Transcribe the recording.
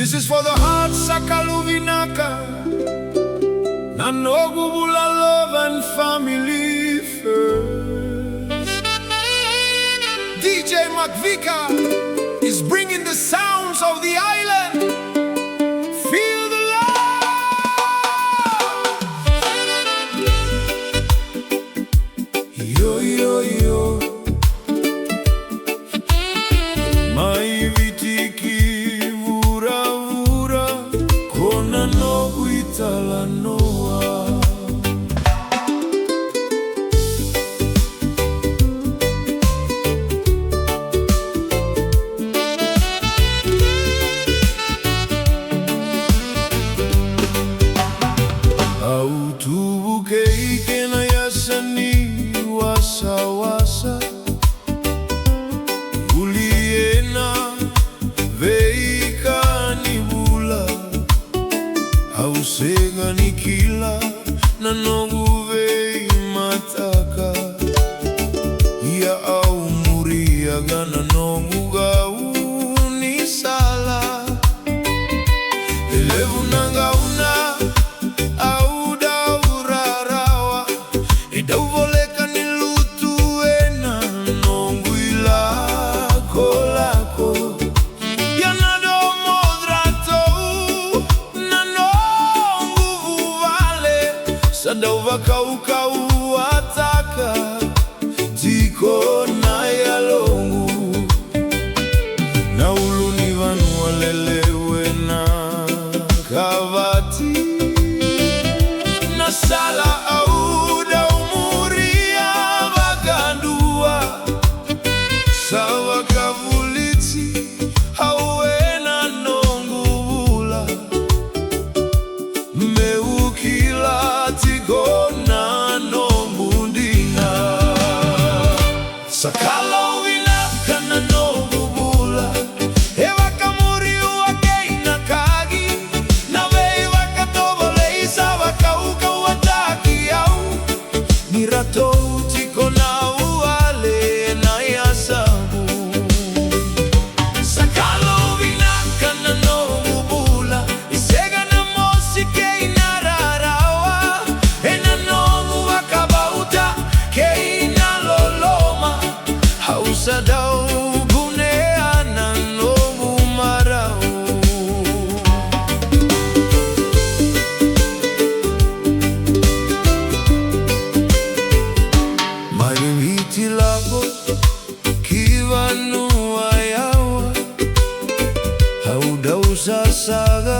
This is for the hearts of Kalougata, Noqu Bula, love and family first. DJ Makvika is bringing the sounds of the island. Feel the love. Yo, yo, yo. My vitiki vura vura, kona Noqu itala noa. Kena yasani wasa wasa, uliena veika ni bula, hausega ni kila na Noqu vei mataka, ya au muria gana Noqu gau ni sala, elevu nangauna Sadova kau ataka tiko na yalongu na uluni vanu walelewe na kavati na sala auda umuria bagandua sawa kavuliti hawena Noqu Bula meukila tigona nomundina Kalougata na Noqu Bula ewa kamuri wakeina kagi na vei wakatoboleisa wakauka wataki au mirato tikona uale na yasabu Kalougata na Noqu Bula isega na mosike inararawa ena Noqu wakabauta keina loloma hausadau bunea na Noqu marau marimiti labo kivanua yawa haudau sasaga